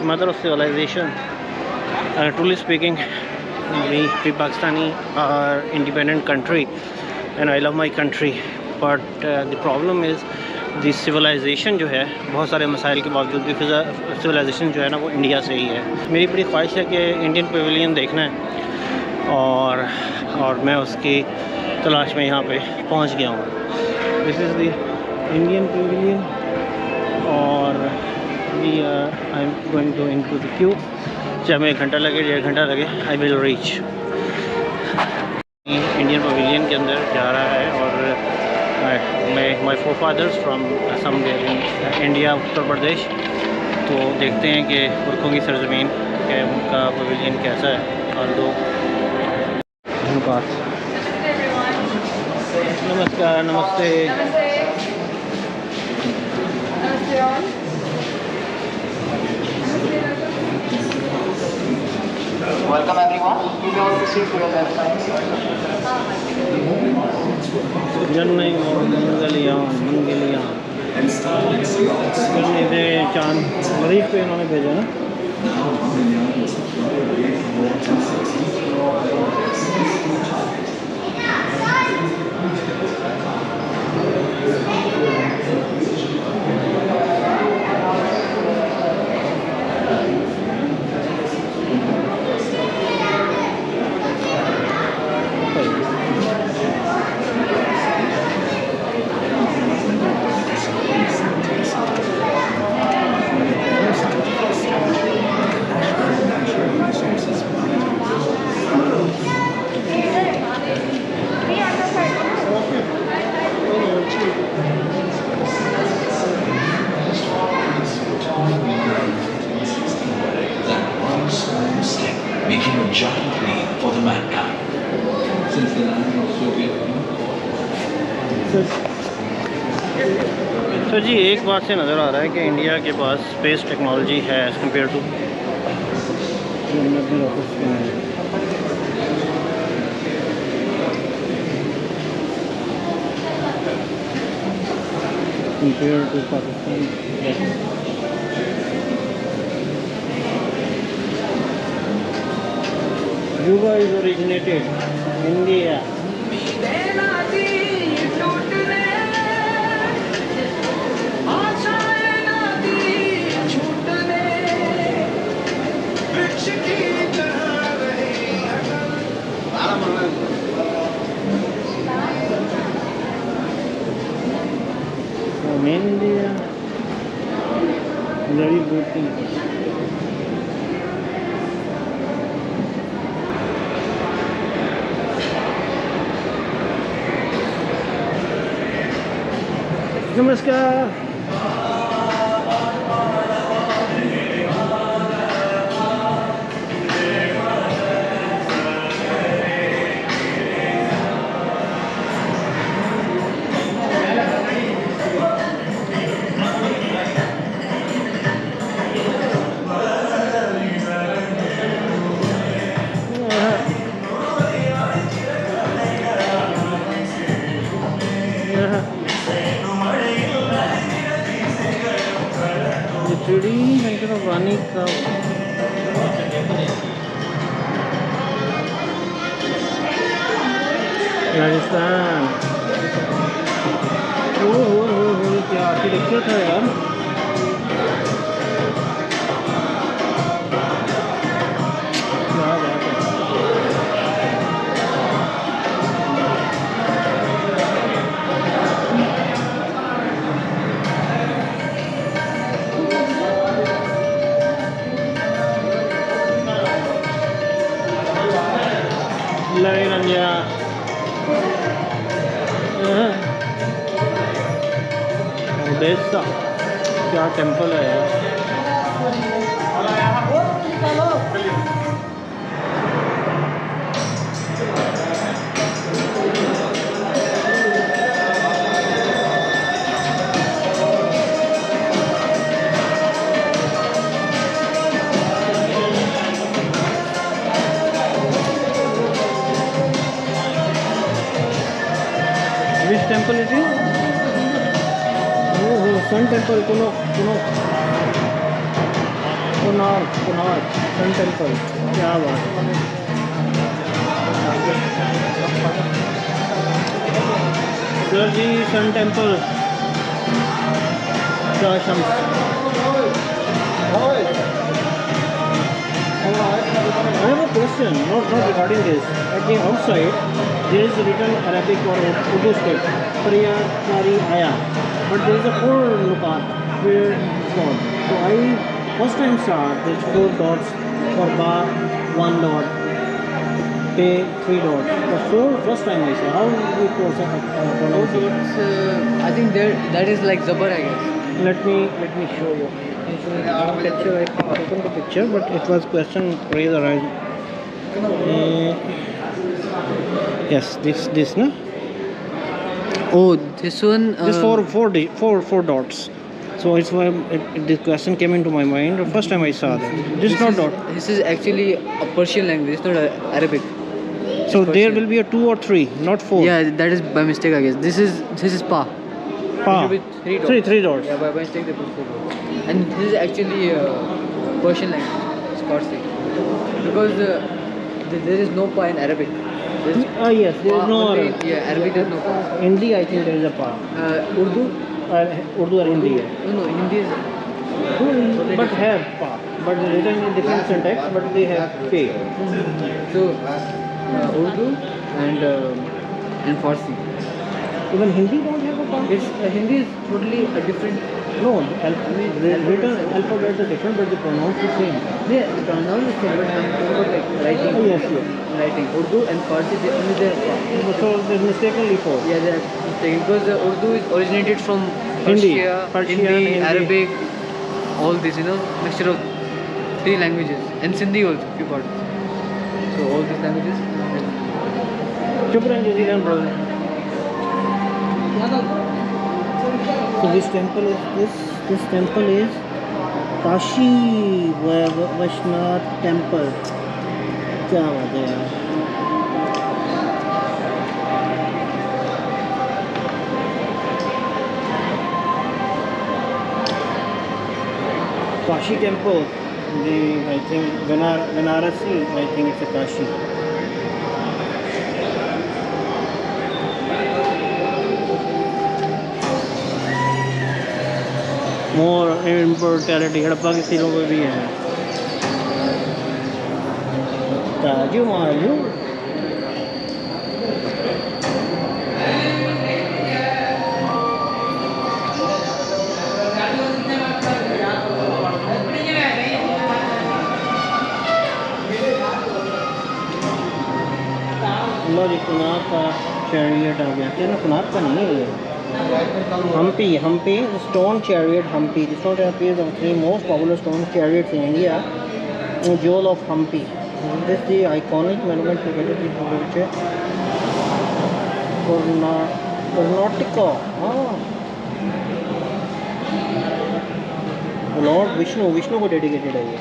mother of civilization. Truly speaking, we Pakistani are independent country, and I love my country. But the problem is the civilization जो है, बहुत सारे मसाइल के बावजूद भी civilization जो है ना वो इंडिया से ही है। मेरी बड़ी ख्वाहिश है कि इंडियन पेविलियन देखना है और मैं उसकी तलाश में यहाँ पे पहुँच गया हूँ। This is the Indian pavilion और I am going to into the queue. चाहे हमें 1 घंटा लगे 1.5 घंटा लगे, I will reach. Indian pavilion के अंदर जा रहा है और my forefathers from somewhere in India, Uttar Pradesh. तो देखते हैं कि पुरखों की सरजमीन के उनका पवेलियन कैसा है। और दो नमस्कार, नमस्ते। Welcome everyone. You may all proceed to your left जन्नई मंगलिया मंगलिया करने चांद मरीज पे इन्होंने भेजा ना। making a giant leap for the mankind. Since the land of Soviet तो जी एक बात से नज़र आ रहा है कि इंडिया के पास स्पेस टेक्नोलॉजी है as compare to Pakistan. Cuba is originated India. From India, very good thing. नमस्कार। ट्रेडिंग सेंटर ऑफ रानी का राजस्थान। हो क्या आर्किटेक्चर था यार। क्या बात है। ओडेसा क्या टेंपल है यार। Which temple it is? Oh, Sun Temple, Kuno. Konark sun temple, क्या बात है। Sir ji sun temple, I have a question, not regarding this. At the outside, there is written Arabic or Urdu script, Priya Nari Aya, but there is a 4 nukat where it's gone. So I first time saw there's 4 dots for ba, 1 dot, pay 3 dots. The 4 first time I saw. How we pronounce it? I think that is like Zabar, I guess. Let me show you. Picture, I opened the picture, but it was question raise arise. Yes, this no. Oh, this one. This four dots. So it's why this question came into my mind. The first time I saw that. This is not dot. This is actually a Persian language. It's not Arabic. So there will be a 2 or 3, not 4. Yeah, that is by mistake, I guess. This is pa. Pa. It should be 3 dots. Three dots. Yeah, by mistake they put 4 dots. And this is actually Persian language. It's Farsi. Because there is no pa in Arabic. Yes, there is no only, Arabic. Yeah, Arabic there is no pa. Hindi, I think there is a pa. Urdu? Urdu or Hindi. No, Hindi is. But have pa. But written in different syntax, but they have pay. So, Urdu and Farsi. Even Hindi don't have a pa. It's Hindi is totally a different. No, written alphabet is different, but they pronounce the same. Yeah, the pronoun is same, but I'm talking about like writing. Yes. Writing. Urdu and Farsi, they only their pa. So there's mistakenly 4. Yeah, they are mistaken because Urdu is originated from Hindi, Persia, Hindi. Arabic, all this, mixture of 3 languages, and Sindhi also, few parts. So all these languages. Shukran jazilan, brother. So this temple is Kashi Vishwanath temple. क्या बात है यार। Kashi temple, I think Varanasi, I think it's a Kashi. More immortality, Harappa के सिरों पे भी है। ताजू माजू कुनार का चैरियट आ गया क्या ना, कुनार का नहीं है ये, Hampi, stone chariot Hampi. The stone chariot is one of the most popular stone chariots in India. The jewel of Hampi. This is the iconic monument located in Karnataka. Lord Vishnu को dedicated है ये।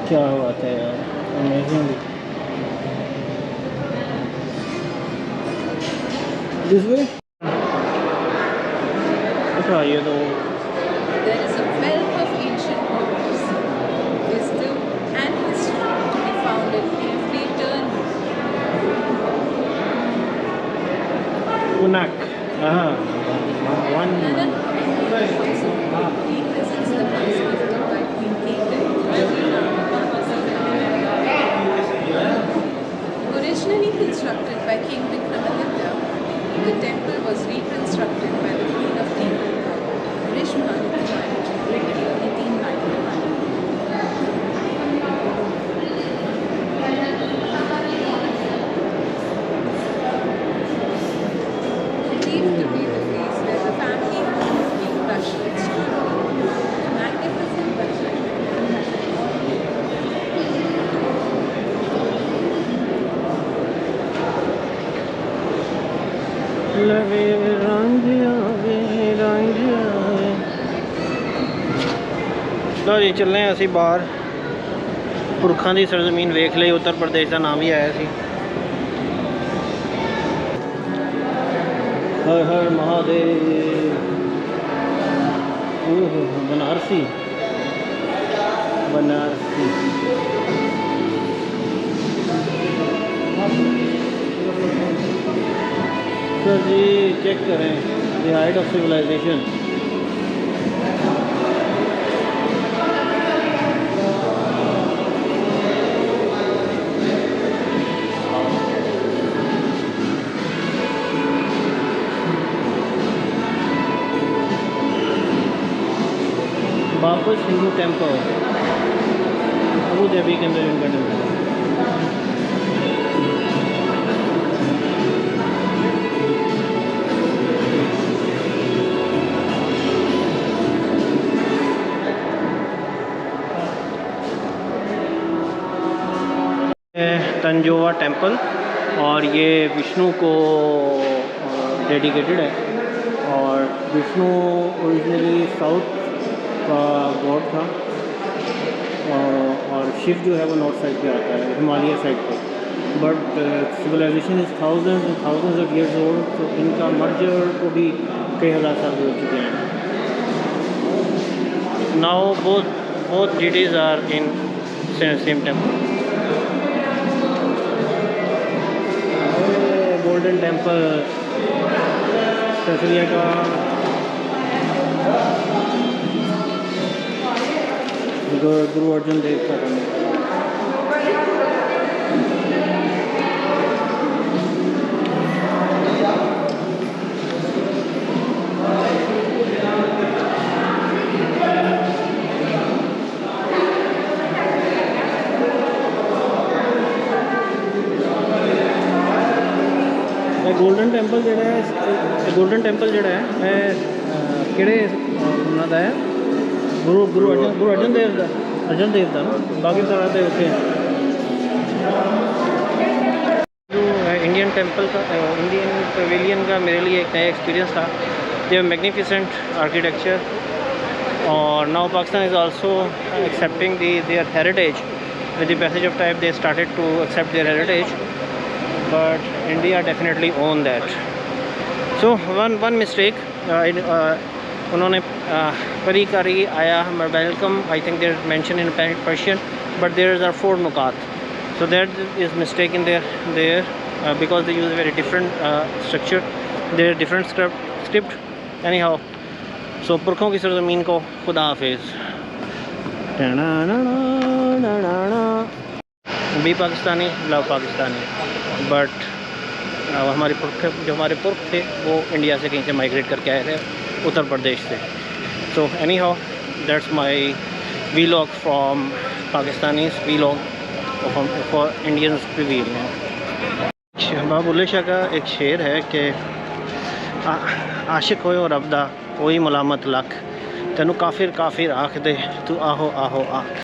क्या बात है यार, amazing. This way? अच्छा ये तो There is a wealth of ancient knowledge, wisdom and history to be found at every turn. Kunak. One. Represents the prize gifted by Queen Caitlin. Originally constructed by King Vikramaditya, the temple was reconstructed by the Queen of Temple, Vrishmahaniti in 1891. Believed to be the place where the family of King Rashid stood. Magnificent website. लो जी चलने असी बाहर पुरखा की सरजमीन वेख ली, उत्तर प्रदेश का नाम ही आया सी। हर हर महादेव। ओहो बनारसी बनारसी। तो जी चेक करें द हाइट ऑफ सिविलाइजेशन। वापस हिंदू टेम्पल अबू धाबी के अंदर इनका टेम्पल। तंजोवा टेम्पल और ये विष्णु को डेडिकेटेड है और विष्णु ओरिजिनली साउथ का गॉड था और शिव जो है वो नॉर्थ साइड पे आता है, हिमालय साइड पे। But civilisation is thousands and thousands of years old, तो इनका मर्जर को भी कई हज़ार साल हो चुके हैं। Now both deities are in same temple. Golden Temple ससरिया का गुरु अर्जुन देव का गोल्डन टेम्पल जोड़ा है किहड़े उन्हां दा है गुरु अर्जन देव का ना। बाकी तरह के उत्थे जो इंडियन टेम्पल का इंडियन पवेलियन का मेरे लिए एक नया एक्सपीरियंस था। दे हैव मैग्निफिसेंट आर्किटेक्चर और now Pakistan is also accepting their heritage. With the passage of time they started to accept their heritage, but India definitely own that. So one mistake उन्होंने परी करी आया welcome, I think they're mentioned in Persian, but there are 4 nukat, so that is mistake in there because they use a very different structure, there are different script anyhow. So पुरखों की सरज़मीन को खुदा हाफिज़। भी Pakistani love Pakistani, but हमारे पुरख थे वो India से कहीं से माइग्रेट करके आए थे, उत्तर प्रदेश से। So anyhow that's my vlog from Pakistanis vlog for Indians pavilion. शहबाब बुल्ले शाह का एक शेर है कि आशिक होए रब दा कोई मुलामत लख, तेनू काफिर काफिर आख दे तू आहो आहो आ।